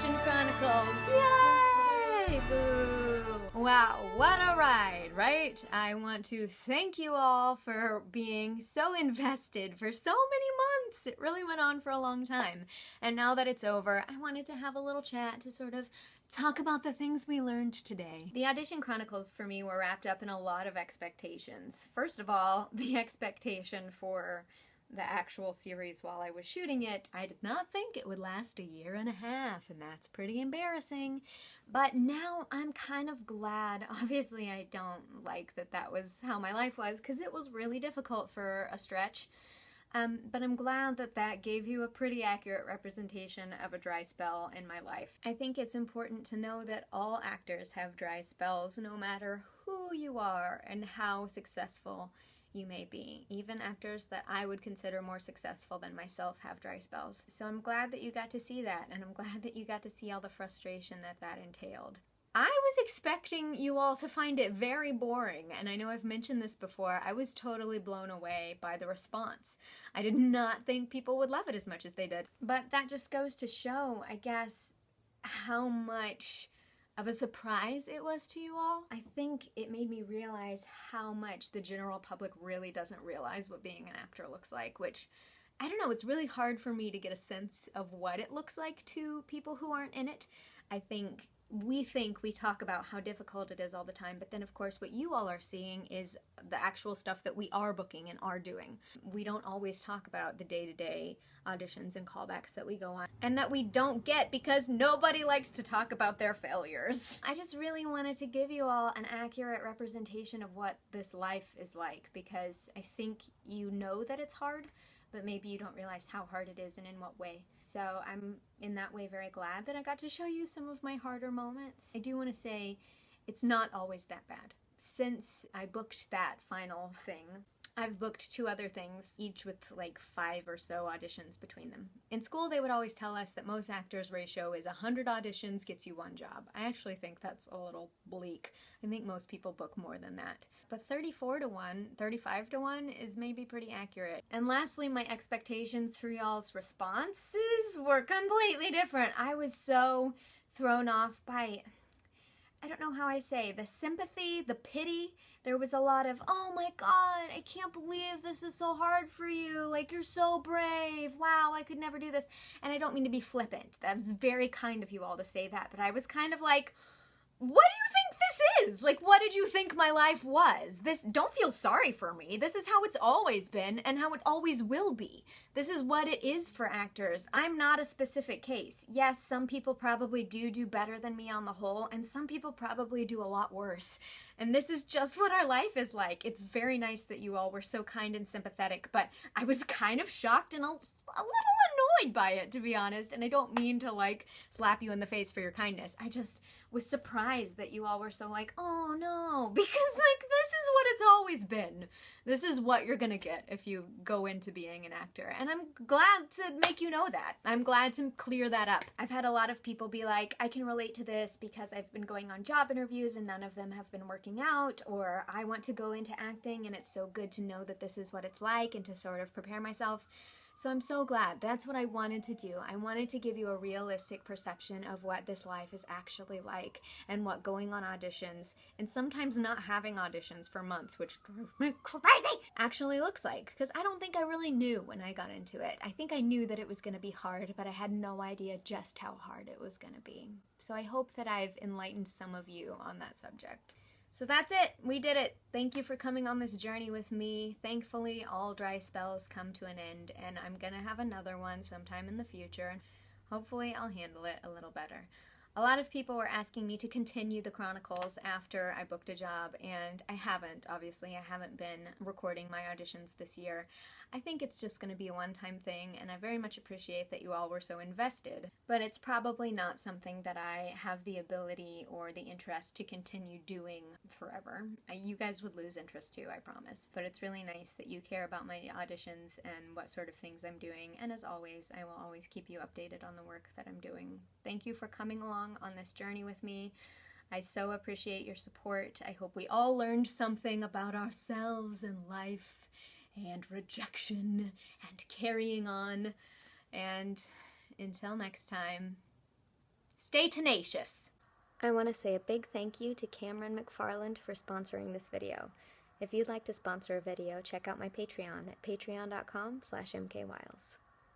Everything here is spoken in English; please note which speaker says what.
Speaker 1: Audition Chronicles! Yay! Boo! Wow, what a ride, right? I want to thank you all for being so invested for so many months. It really went on for a long time. And now that it's over, I wanted to have a little chat to sort of talk about the things we learned today. The Audition Chronicles for me were wrapped up in a lot of expectations. First of all, the expectation for the actual series while I was shooting it. I did not think it would last 1.5 years, and that's pretty embarrassing. But now I'm kind of glad. Obviously, I don't like that that was how my life was, because it was really difficult for a stretch. But I'm glad that that gave you a pretty accurate representation of a dry spell in my life. I think it's important to know that all actors have dry spells, no matter who you are and how successful you may be. Even actors that I would consider more successful than myself have dry spells. So I'm glad that you got to see that, and I'm glad that you got to see all the frustration that that entailed. I was expecting you all to find it very boring, and I know I've mentioned this before. I was totally blown away by the response. I did not think people would love it as much as they did. But that just goes to show, I guess, how much of a surprise it was to you all. I think it made me realize how much the general public really doesn't realize what being an actor looks like, which, I don't know, it's really hard for me to get a sense of what it looks like to people who aren't in it. I think we talk about how difficult it is all the time, but then of course what you all are seeing is the actual stuff that we are booking and are doing. We don't always talk about the day-to-day auditions and callbacks that we go on, and that we don't get because nobody likes to talk about their failures. I just really wanted to give you all an accurate representation of what this life is like, because I think you know that it's hard, but maybe you don't realize how hard it is and in what way. So I'm in that way very glad that I got to show you some of my harder moments. I do want to say it's not always that bad. Since I booked that final thing, I've booked 2 other things, each with like 5 or so auditions between them. In school, they would always tell us that most actors' ratio is 100 auditions gets you 1 job. I actually think that's a little bleak. I think most people book more than that. But 34 to 1, 35 to 1 is maybe pretty accurate. And lastly, my expectations for y'all's responses were completely different. I was so thrown off by, I don't know how I say, the sympathy, the pity. There was a lot of, oh my god, I can't believe this is so hard for you. Like, you're so brave. Wow, I could never do this. And I don't mean to be flippant. That was very kind of you all to say that. But I was kind of like, what do you think this is? Like, what did you think my life was? Don't feel sorry for me. This is how it's always been and how it always will be. This is what it is for actors. I'm not a specific case. Yes, some people probably do better than me on the whole, and some people probably do a lot worse. And this is just what our life is like. It's very nice that you all were so kind and sympathetic, but I was kind of shocked and a little annoyed by it, to be honest. And I don't mean to like slap you in the face for your kindness. I just was surprised that you all were so like, oh no, because like this is what it's always been. This is what you're gonna get if you go into being an actor. And I'm glad to make you know that. I'm glad to clear that up. I've had a lot of people be like, I can relate to this because I've been going on job interviews and none of them have been working out, or I want to go into acting and it's so good to know that this is what it's like and to sort of prepare myself. So I'm so glad. That's what I wanted to do. I wanted to give you a realistic perception of what this life is actually like and what going on auditions and sometimes not having auditions for months, which drove me crazy, actually looks like. Because I don't think I really knew when I got into it. I think I knew that it was going to be hard, but I had no idea just how hard it was going to be. So I hope that I've enlightened some of you on that subject. So that's it. We did it. Thank you for coming on this journey with me. Thankfully, all dry spells come to an end, and I'm gonna have another one sometime in the future. Hopefully, I'll handle it a little better. A lot of people were asking me to continue the Chronicles after I booked a job, and I haven't, obviously. I haven't been recording my auditions this year. I think it's just going to be a one-time thing, and I very much appreciate that you all were so invested. But it's probably not something that I have the ability or the interest to continue doing forever. You guys would lose interest too, I promise. But it's really nice that you care about my auditions and what sort of things I'm doing, and as always, I will always keep you updated on the work that I'm doing. Thank you for coming along on this journey with me. I so appreciate your support. I hope we all learned something about ourselves and life and rejection and carrying on. And until next time, Stay tenacious.
Speaker 2: I want to say a big thank you to Cameron MacFarland for sponsoring this video. If you'd like to sponsor a video, check out my Patreon at patreon.com/mkwiles.